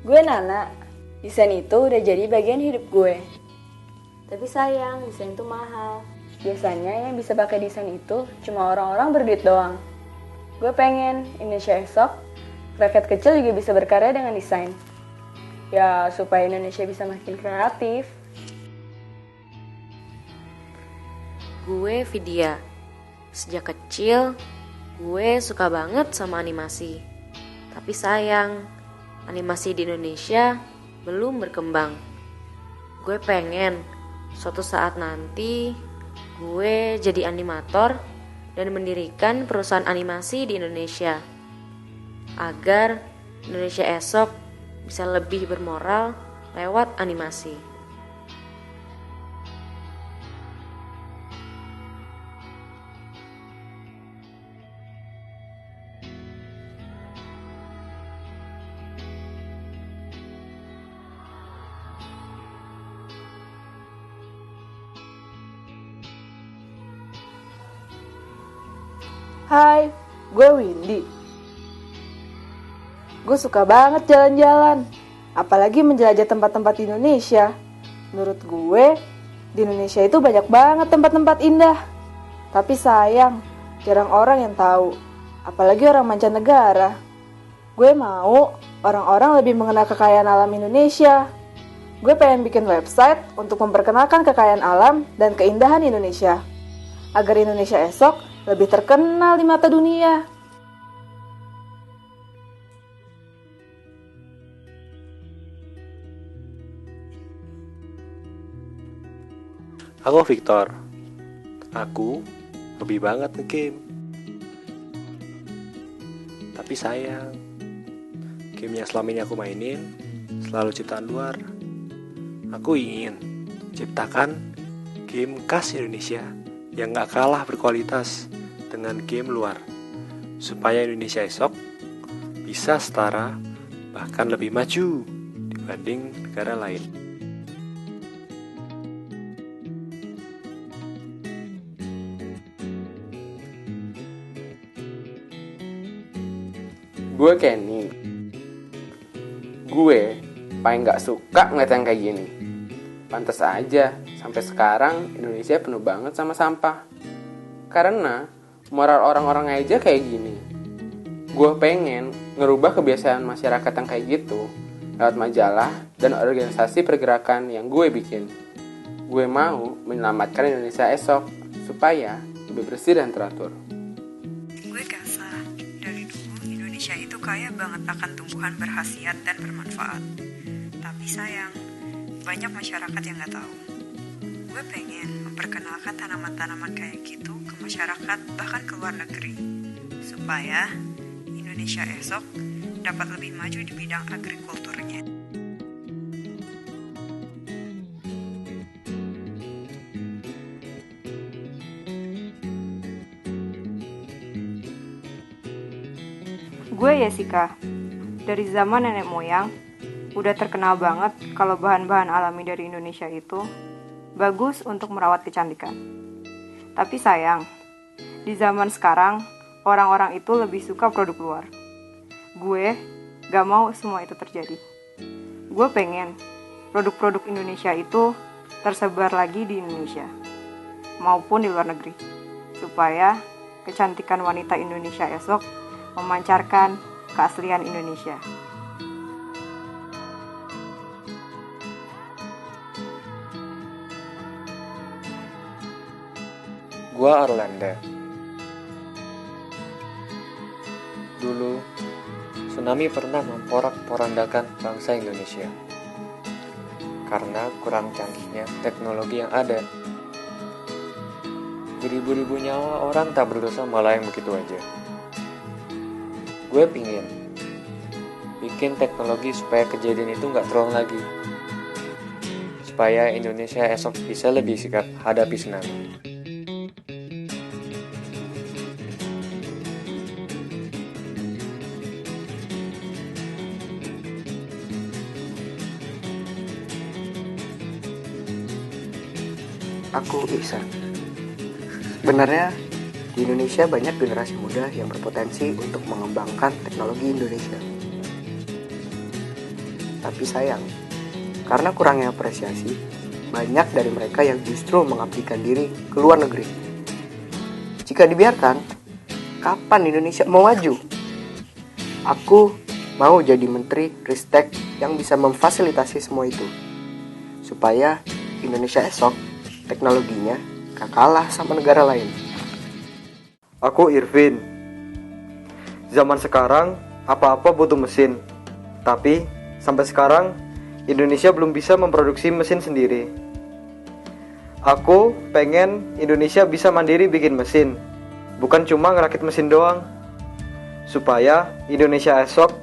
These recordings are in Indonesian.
Gue Nana, desain itu udah jadi bagian hidup gue. Tapi sayang, desain itu mahal. Biasanya yang bisa pakai desain itu cuma orang-orang berduit doang. Gue pengen Indonesia esok, rakyat kecil juga bisa berkarya dengan desain. Ya, supaya Indonesia bisa makin kreatif. Gue Vidya. Sejak kecil, gue suka banget sama animasi. Tapi sayang, animasi di Indonesia belum berkembang. Gue pengen suatu saat nanti gue jadi animator dan mendirikan perusahaan animasi di Indonesia. Agar Indonesia esok bisa lebih bermoral lewat animasi. Hai, gue Windy. Gue suka banget jalan-jalan, apalagi menjelajah tempat-tempat di Indonesia. Menurut gue, di Indonesia itu banyak banget tempat-tempat indah. Tapi sayang, jarang orang yang tahu, apalagi orang mancanegara. Gue mau orang-orang lebih mengenal kekayaan alam Indonesia. Gue pengen bikin website untuk memperkenalkan kekayaan alam dan keindahan Indonesia, agar Indonesia esok lebih terkenal di mata dunia. Aku Victor. Aku hobi banget nge-game. Tapi sayang, game yang selama ini aku mainin selalu ciptaan luar. Aku ingin ciptakan game khas Indonesia yang gak kalah berkualitas dengan game luar, supaya Indonesia esok bisa setara bahkan lebih maju dibanding negara lain. Gue Kenny. Gue paling gak suka ngeliat yang kayak gini. Pantes aja sampai sekarang Indonesia penuh banget sama sampah. Karena moral orang-orang aja kayak gini. Gue pengen ngerubah kebiasaan masyarakat yang kayak gitu lewat majalah dan organisasi pergerakan yang gue bikin. Gue mau menyelamatkan Indonesia esok supaya lebih bersih dan teratur. Gue Kasa. Dari dulu Indonesia itu kaya banget akan tumbuhan berkhasiat dan bermanfaat. Tapi sayang, banyak masyarakat yang gak tahu. Gue pengen memperkenalkan tanaman-tanaman kayak gitu ke masyarakat bahkan ke luar negeri. Supaya Indonesia esok dapat lebih maju di bidang agrikulturnya. Gue Jessica. Dari zaman nenek moyang, udah terkenal banget kalau bahan-bahan alami dari Indonesia itu bagus untuk merawat kecantikan. Tapi sayang, di zaman sekarang, orang-orang itu lebih suka produk luar. Gue gak mau semua itu terjadi. Gue pengen produk-produk Indonesia itu tersebar lagi di Indonesia, maupun di luar negeri. Supaya kecantikan wanita Indonesia esok memancarkan keaslian Indonesia. Gua Arlanda. Dulu, tsunami pernah memporak-porandakan bangsa Indonesia karena kurang canggihnya teknologi yang ada. Beribu-ribu nyawa orang tak berdosa melayang begitu aja. Gue pingin bikin teknologi supaya kejadian itu gak terulang lagi, supaya Indonesia esok bisa lebih sigap hadapi tsunami. Aku Ihsan. Sebenarnya di Indonesia banyak generasi muda yang berpotensi untuk mengembangkan teknologi Indonesia. Tapi sayang, karena kurangnya apresiasi, banyak dari mereka yang justru mengabdikan diri ke luar negeri. Jika dibiarkan, kapan Indonesia mau maju? Aku mau jadi menteri Ristek yang bisa memfasilitasi semua itu, supaya Indonesia esok teknologinya gak kalah sama negara lain. Aku Irvin. Zaman sekarang apa-apa butuh mesin. Tapi sampai sekarang Indonesia belum bisa memproduksi mesin sendiri. Aku pengen Indonesia bisa mandiri bikin mesin, bukan cuma ngerakit mesin doang. Supaya Indonesia esok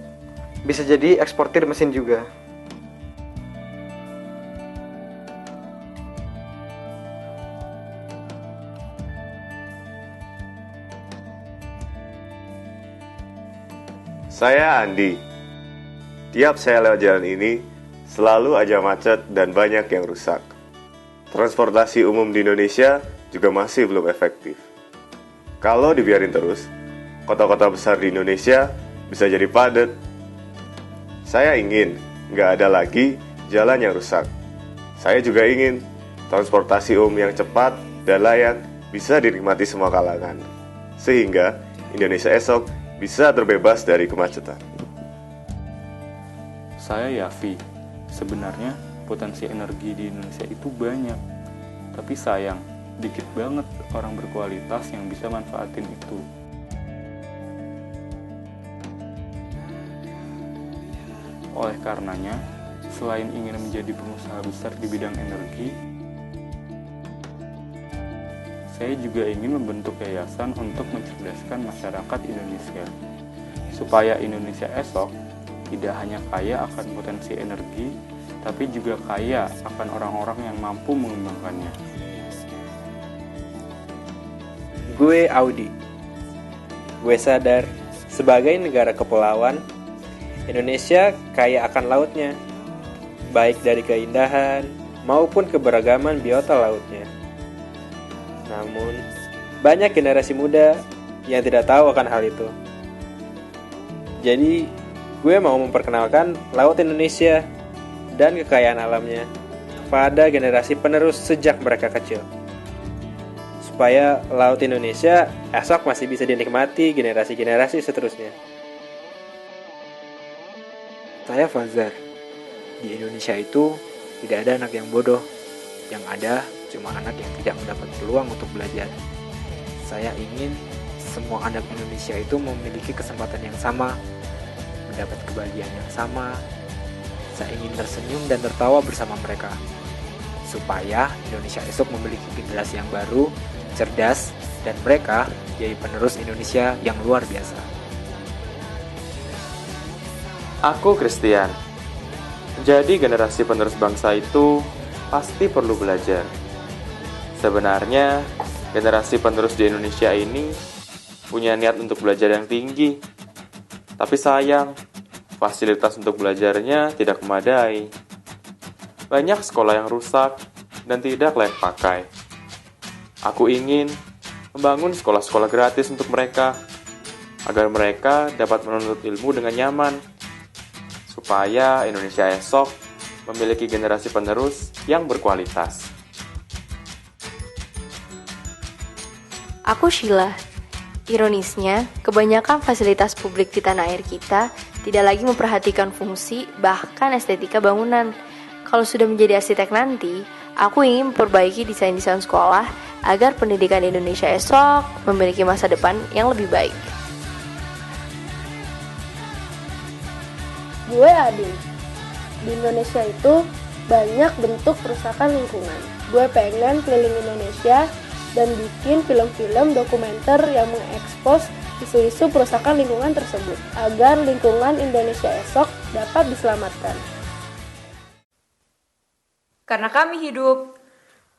bisa jadi eksportir mesin juga. Saya Andi. Tiap saya lewat jalan ini, selalu aja macet dan banyak yang rusak. Transportasi umum di Indonesia juga masih belum efektif. Kalau dibiarin terus, kota-kota besar di Indonesia bisa jadi padat. Saya ingin nggak ada lagi jalan yang rusak. Saya juga ingin transportasi umum yang cepat dan layak bisa dinikmati semua kalangan. Sehingga Indonesia esok bisa terbebas dari kemacetan. Saya Yafi. Sebenarnya potensi energi di Indonesia itu banyak. Tapi sayang, dikit banget orang berkualitas yang bisa manfaatin itu. Oleh karenanya, selain ingin menjadi pengusaha besar di bidang energi, saya juga ingin membentuk yayasan untuk mencerdaskan masyarakat Indonesia, supaya Indonesia esok tidak hanya kaya akan potensi energi, tapi juga kaya akan orang-orang yang mampu mengembangkannya. Gue Audi. Gue sadar, sebagai negara kepulauan, Indonesia kaya akan lautnya, baik dari keindahan maupun keberagaman biota lautnya. Namun, banyak generasi muda yang tidak tahu akan hal itu. Jadi, gue mau memperkenalkan Laut Indonesia dan kekayaan alamnya pada generasi penerus sejak mereka kecil. Supaya Laut Indonesia esok masih bisa dinikmati generasi-generasi seterusnya. Saya Fazar. Di Indonesia itu tidak ada anak yang bodoh. Yang ada cuma anak yang tidak mendapat peluang untuk belajar. Saya ingin semua anak Indonesia itu memiliki kesempatan yang sama, mendapat kebahagiaan yang sama. Saya ingin tersenyum dan tertawa bersama mereka, supaya Indonesia esok memiliki generasi yang baru, cerdas, dan mereka jadi penerus Indonesia yang luar biasa. Aku Christian. Jadi generasi penerus bangsa itu pasti perlu belajar. Sebenarnya, generasi penerus di Indonesia ini punya niat untuk belajar yang tinggi. Tapi sayang, fasilitas untuk belajarnya tidak memadai. Banyak sekolah yang rusak dan tidak layak pakai. Aku ingin membangun sekolah-sekolah gratis untuk mereka, agar mereka dapat menuntut ilmu dengan nyaman, supaya Indonesia esok memiliki generasi penerus yang berkualitas. Aku Sheila. Ironisnya, kebanyakan fasilitas publik di tanah air kita tidak lagi memperhatikan fungsi, bahkan estetika bangunan. Kalau sudah menjadi arsitek nanti, aku ingin memperbaiki desain-desain sekolah agar pendidikan Indonesia esok memiliki masa depan yang lebih baik. Gue Adin. Di Indonesia itu banyak bentuk kerusakan lingkungan. Gue pengen keliling Indonesia dan bikin film-film dokumenter yang mengekspos isu-isu perusakan lingkungan tersebut, agar lingkungan Indonesia esok dapat diselamatkan. Karena kami hidup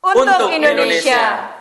untuk Indonesia.